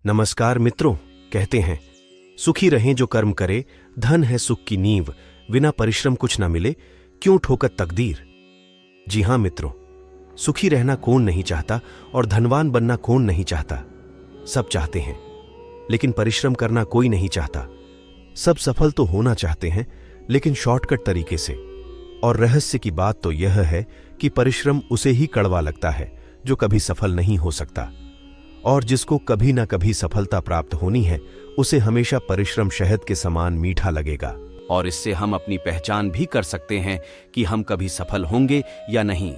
नमस्कार मित्रों। कहते हैं सुखी रहें जो कर्म करे, धन है सुख की नींव, बिना परिश्रम कुछ ना मिले, क्यों ठोकर तकदीर। जी हां मित्रों, सुखी रहना कौन नहीं चाहता और धनवान बनना कौन नहीं चाहता। सब चाहते हैं, लेकिन परिश्रम करना कोई नहीं चाहता। सब सफल तो होना चाहते हैं, लेकिन शॉर्टकट तरीके से। और रहस्य की बात तो यह है कि परिश्रम उसे ही कड़वा लगता है जो कभी सफल नहीं हो सकता, और जिसको कभी ना कभी सफलता प्राप्त होनी है उसे हमेशा परिश्रम शहद के समान मीठा लगेगा। और इससे हम अपनी पहचान भी कर सकते हैं कि हम कभी सफल होंगे या नहीं।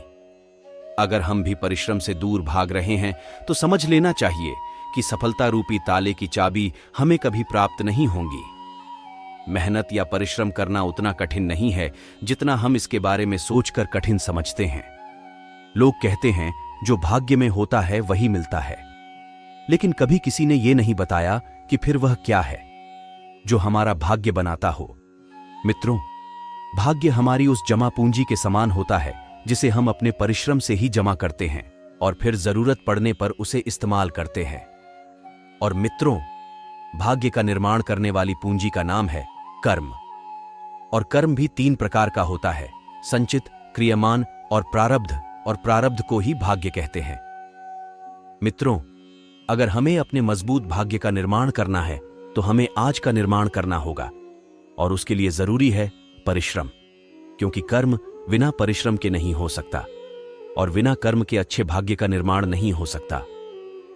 अगर हम भी परिश्रम से दूर भाग रहे हैं तो समझ लेना चाहिए कि सफलता रूपी ताले की चाबी हमें कभी प्राप्त नहीं होंगी। मेहनत या परिश्रम करना उतना कठिन नहीं है जितना हम इसके बारे में सोचकर कठिन समझते हैं। लोग कहते हैं जो भाग्य में होता है वही मिलता है, लेकिन कभी किसी ने यह नहीं बताया कि फिर वह क्या है जो हमारा भाग्य बनाता हो। मित्रों, भाग्य हमारी उस जमा पूंजी के समान होता है जिसे हम अपने परिश्रम से ही जमा करते हैं और फिर जरूरत पड़ने पर उसे इस्तेमाल करते हैं। और मित्रों, भाग्य का निर्माण करने वाली पूंजी का नाम है कर्म। और कर्म भी 3 प्रकार का होता है: संचित, क्रियमान और प्रारब्ध। और प्रारब्ध को ही भाग्य कहते हैं। मित्रों, अगर हमें अपने मजबूत भाग्य का निर्माण करना है तो हमें आज का निर्माण करना होगा, और उसके लिए जरूरी है परिश्रम, क्योंकि कर्म बिना परिश्रम के नहीं हो सकता और बिना कर्म के अच्छे भाग्य का निर्माण नहीं हो सकता।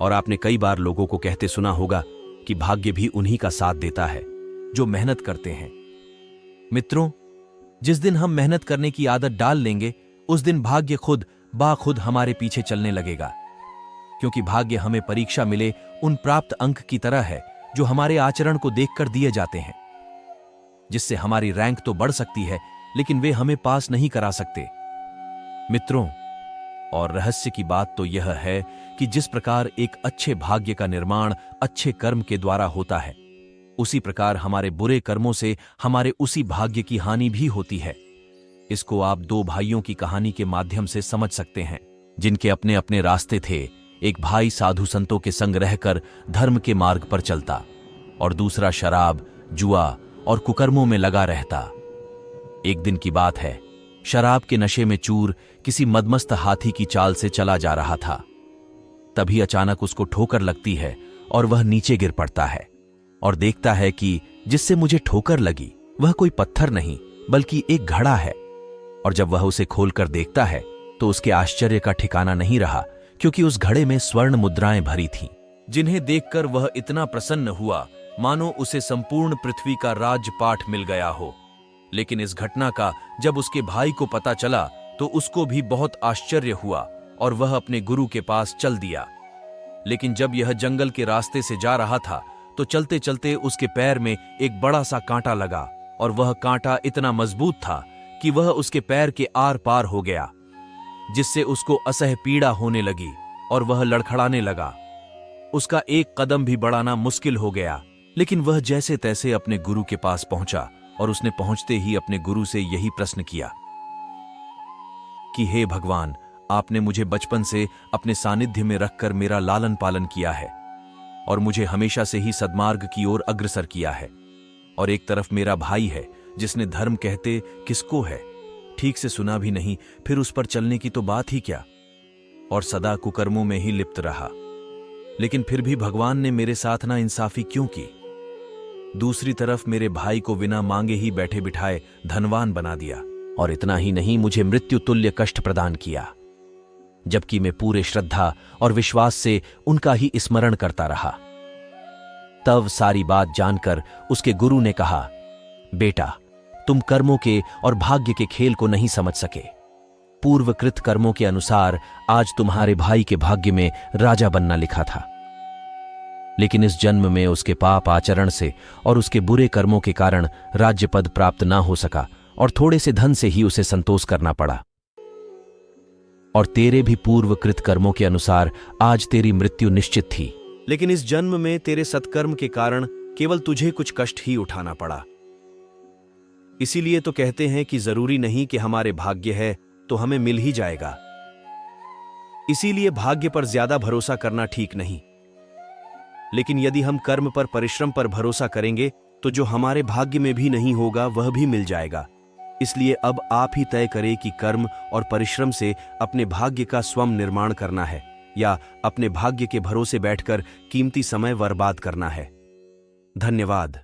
और आपने कई बार लोगों को कहते सुना होगा कि भाग्य भी उन्हीं का साथ देता है जो मेहनत करते हैं। मित्रों, जिस दिन हम मेहनत करने की आदत डाल लेंगे उस दिन भाग्य खुद बाखुद हमारे पीछे चलने लगेगा, क्योंकि भाग्य हमें परीक्षा मिले उन प्राप्त अंक की तरह है जो हमारे आचरण को देखकर दिए जाते हैं, जिससे हमारी रैंक तो बढ़ सकती है लेकिन वे हमें पास नहीं करा सकते। मित्रों, और रहस्य की बात तो यह है कि जिस प्रकार एक अच्छे भाग्य का निर्माण अच्छे कर्म के द्वारा होता है, उसी प्रकार हमारे बुरे कर्मों से हमारे उसी भाग्य की हानि भी होती है। इसको आप 2 भाइयों की कहानी के माध्यम से समझ सकते हैं, जिनके अपने अपने रास्ते थे। एक भाई साधु संतों के संग रहकर धर्म के मार्ग पर चलता और दूसरा शराब, जुआ और कुकर्मों में लगा रहता। एक दिन की बात है, शराब के नशे में चूर किसी मदमस्त हाथी की चाल से चला जा रहा था। तभी अचानक उसको ठोकर लगती है और वह नीचे गिर पड़ता है और देखता है कि जिससे मुझे ठोकर लगी वह कोई पत्थर नहीं बल्कि एक घड़ा है। और जब वह उसे खोलकर देखता है तो उसके आश्चर्य का ठिकाना नहीं रहा, क्योंकि उस घड़े में स्वर्ण मुद्राएं भरी थीं, जिन्हें देखकर वह इतना प्रसन्न हुआ मानो उसे संपूर्ण पृथ्वी का राजपाठ मिल गया हो। लेकिन इस घटना का जब उसके भाई को पता चला तो उसको भी बहुत आश्चर्य हुआ और वह अपने गुरु के पास चल दिया। लेकिन जब यह जंगल के रास्ते से जा रहा था तो चलते चलते उसके पैर में एक बड़ा सा कांटा लगा, और वह कांटा इतना मजबूत था कि वह उसके पैर के आर पार हो गया, जिससे उसको असह्य पीड़ा होने लगी और वह लड़खड़ाने लगा। उसका एक कदम भी बढ़ाना मुश्किल हो गया, लेकिन वह जैसे तैसे अपने गुरु के पास पहुंचा और उसने पहुंचते ही अपने गुरु से यही प्रश्न किया कि हे भगवान, आपने मुझे बचपन से अपने सानिध्य में रखकर मेरा लालन पालन किया है और मुझे हमेशा से ही सद्मार्ग की ओर अग्रसर किया है, और एक तरफ मेरा भाई है जिसने धर्म कहते किसको है ठीक से सुना भी नहीं, फिर उस पर चलने की तो बात ही क्या, और सदा कुकर्मों में ही लिप्त रहा। लेकिन फिर भी भगवान ने मेरे साथ ना इंसाफी क्यों की? दूसरी तरफ मेरे भाई को बिना मांगे ही बैठे बिठाए धनवान बना दिया, और इतना ही नहीं, मुझे मृत्यु तुल्य कष्ट प्रदान किया, जबकि मैं पूरे श्रद्धा और विश्वास से उनका ही स्मरण करता रहा। तब सारी बात जानकर उसके गुरु ने कहा, बेटा, तुम कर्मों के और भाग्य के खेल को नहीं समझ सके। पूर्वकृत कर्मों के अनुसार आज तुम्हारे भाई के भाग्य में राजा बनना लिखा था, लेकिन इस जन्म में उसके पाप आचरण से और उसके बुरे कर्मों के कारण राज्य पद प्राप्त ना हो सका, और थोड़े से धन से ही उसे संतोष करना पड़ा। और तेरे भी पूर्वकृत कर्मों के अनुसार आज तेरी मृत्यु निश्चित थी, लेकिन इस जन्म में तेरे सत्कर्म के कारण केवल तुझे कुछ कष्ट ही उठाना पड़ा। इसीलिए तो कहते हैं कि जरूरी नहीं कि हमारे भाग्य है तो हमें मिल ही जाएगा। इसीलिए भाग्य पर ज्यादा भरोसा करना ठीक नहीं। लेकिन यदि हम कर्म पर, परिश्रम पर भरोसा करेंगे तो जो हमारे भाग्य में भी नहीं होगा वह भी मिल जाएगा। इसलिए अब आप ही तय करें कि कर्म और परिश्रम से अपने भाग्य का स्वयं निर्माण करना है या अपने भाग्य के भरोसे बैठकर कीमती समय बर्बाद करना है। धन्यवाद।